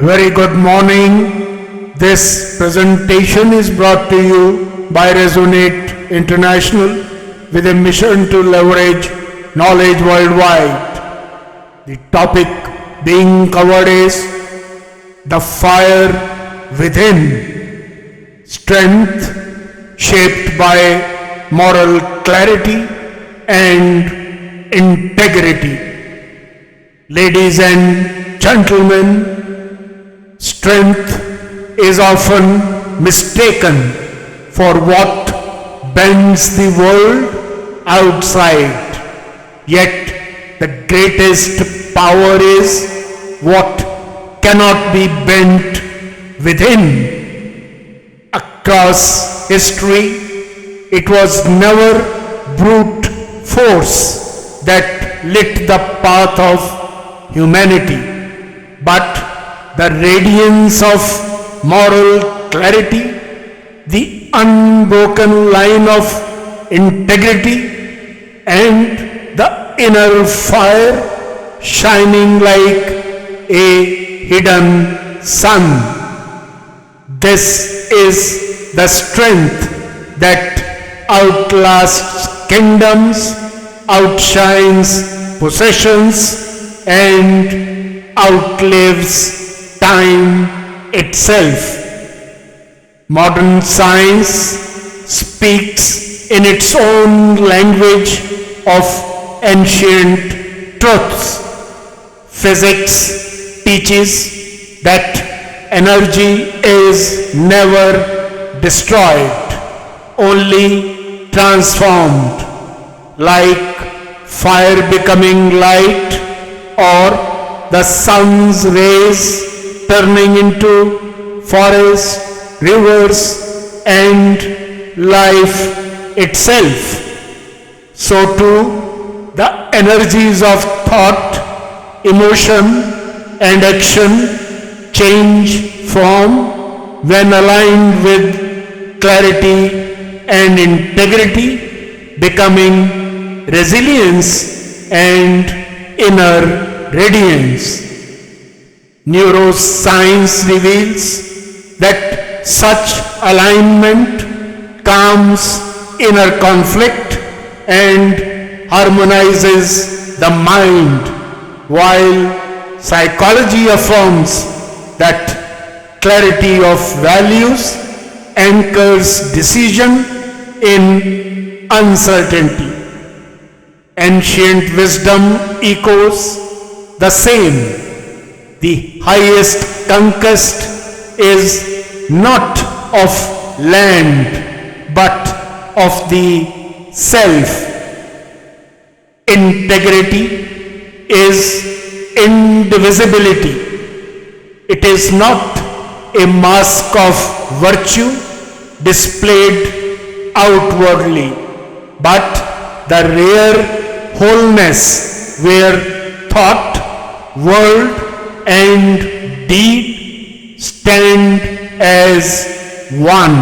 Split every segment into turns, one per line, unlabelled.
Very good morning. This presentation is brought to you by Resonate International with a mission to leverage knowledge worldwide. The topic being covered is the fire within, strength shaped by moral clarity and integrity. Ladies and gentlemen, strength is often mistaken for what bends the world outside. Yet the greatest power is what cannot be bent within. Across history, it was never brute force that lit the path of humanity, but the radiance of moral clarity, the unbroken line of integrity, and the inner fire shining like a hidden sun. This is the strength that outlasts kingdoms, outshines possessions, and outlives time itself. Modern science speaks in its own language of ancient truths. Physics teaches that energy is never destroyed, only transformed, like fire becoming light or the sun's rays turning into forests, rivers, and life itself. So too, the energies of thought, emotion, and action change form when aligned with clarity and integrity, becoming resilience and inner radiance. Neuroscience reveals that such alignment calms inner conflict and harmonizes the mind, while psychology affirms that clarity of values anchors decision in uncertainty. Ancient wisdom echoes the same. The highest conquest is not of land, but of the self. Integrity is indivisibility. It is not a mask of virtue displayed outwardly, but the rare wholeness where thought, word, and deed stand as one.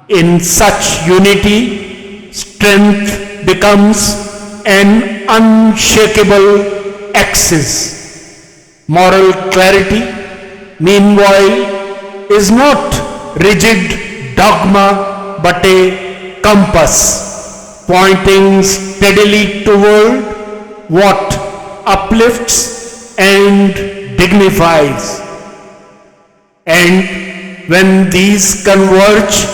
In such unity, strength becomes an unshakable axis. Moral clarity, meanwhile, is not rigid dogma but a compass, pointing steadily toward what uplifts and dignifies. And when these converge,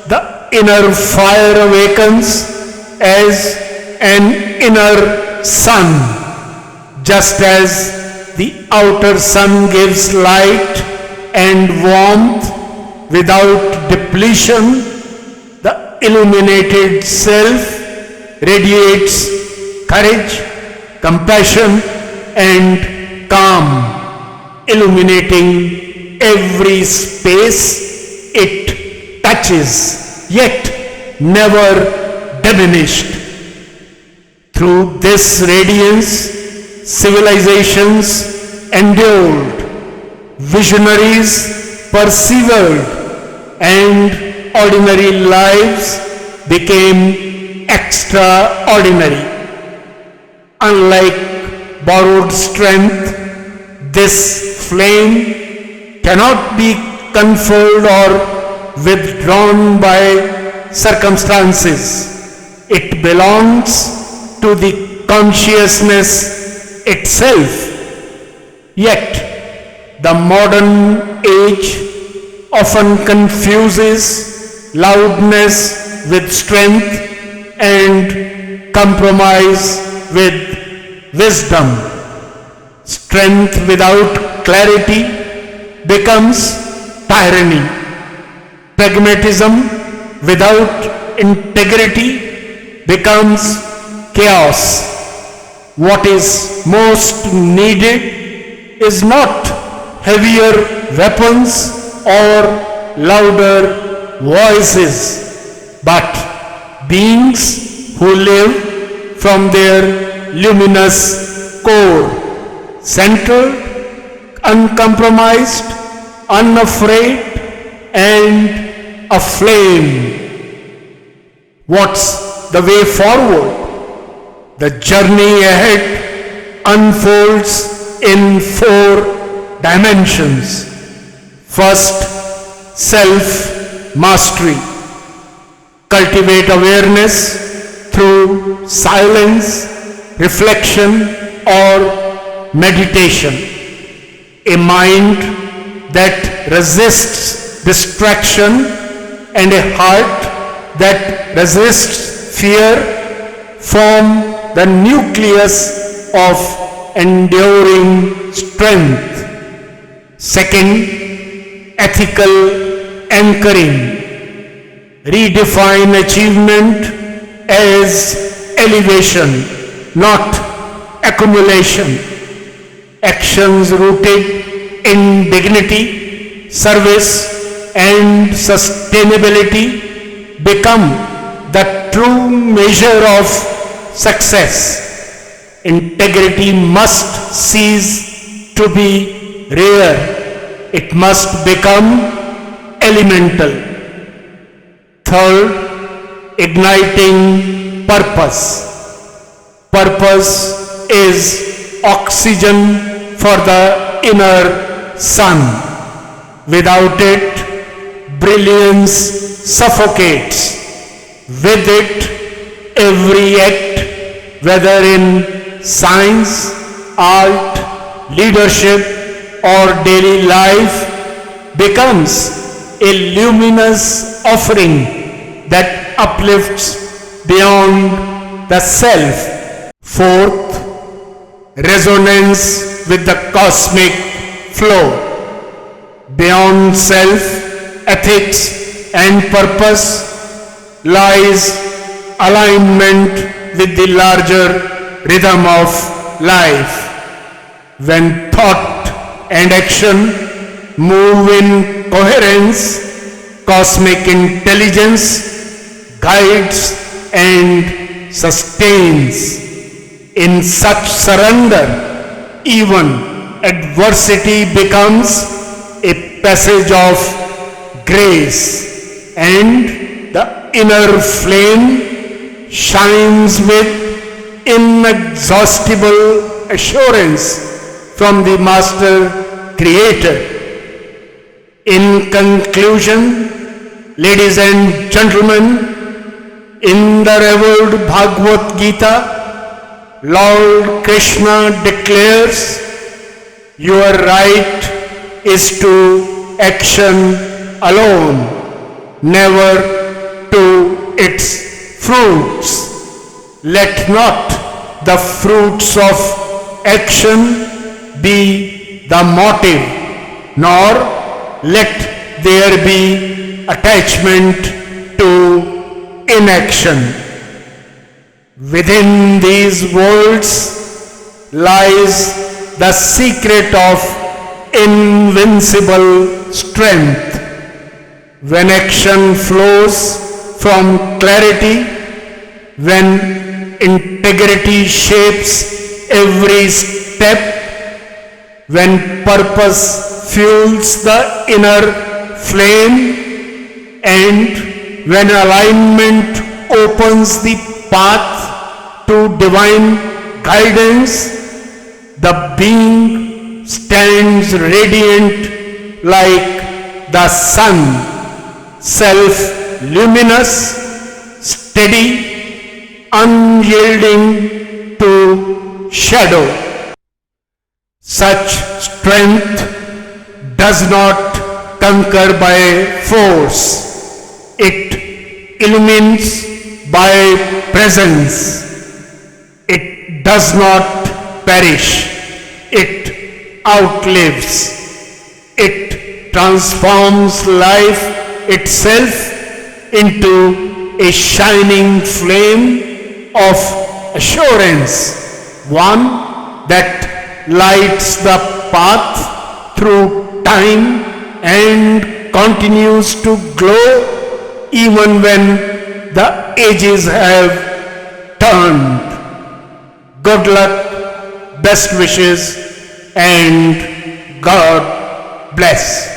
the inner fire awakens as an inner sun, just as the outer sun gives light and warmth without depletion. The illuminated self radiates courage, compassion, and calm, illuminating every space it touches, yet never diminished. Through this radiance, civilizations endured, visionaries persevered, and ordinary lives became extraordinary. Unlike borrowed strength, This flame cannot be controlled or withdrawn by circumstances. It belongs to the consciousness itself. Yet, the modern age often confuses loudness with strength and compromise with wisdom. Strength without clarity becomes tyranny. Pragmatism without integrity becomes chaos. What is most needed is not heavier weapons or louder voices, but beings who live from their luminous core, centered, uncompromised, unafraid, and aflame. What's the way forward? The journey ahead unfolds in 4 dimensions. First, self-mastery. Cultivate awareness through silence, reflection, or meditation. A mind that resists distraction and a heart that resists fear form the nucleus of enduring strength. Second, ethical anchoring. Redefine achievement as elevation, not accumulation. Actions rooted in dignity, service, and sustainability become the true measure of success. Integrity must cease to be rare. It must become elemental. Third, igniting purpose. Purpose is oxygen for the inner sun. Without it, brilliance suffocates. With it, every act, whether in science, art, leadership, or daily life, becomes a luminous offering that uplifts beyond the self. Fourth, resonance with the cosmic flow. Beyond self, ethics, and purpose lies alignment with the larger rhythm of life. When thought and action move in coherence, cosmic intelligence guides and sustains. In such surrender, even adversity becomes a passage of grace, and the inner flame shines with inexhaustible assurance from the Master Creator. In conclusion, ladies and gentlemen, in the revered Bhagavad Gita, Lord Krishna declares, "Your right is to action alone, never to its fruits. Let not the fruits of action be the motive, nor let there be attachment to inaction." Within these words lies the secret of invincible strength. When action flows from clarity, when integrity shapes every step, when purpose fuels the inner flame, and when alignment opens the path to divine guidance, the being stands radiant like the sun, self-luminous, steady, unyielding to shadow. Such strength does not conquer by force. It illumines by presence. It does not perish. It outlives. It transforms life itself into a shining flame of assurance, one that lights the path through time and continues to glow even when the ages have turned. Good luck, best wishes, and God bless.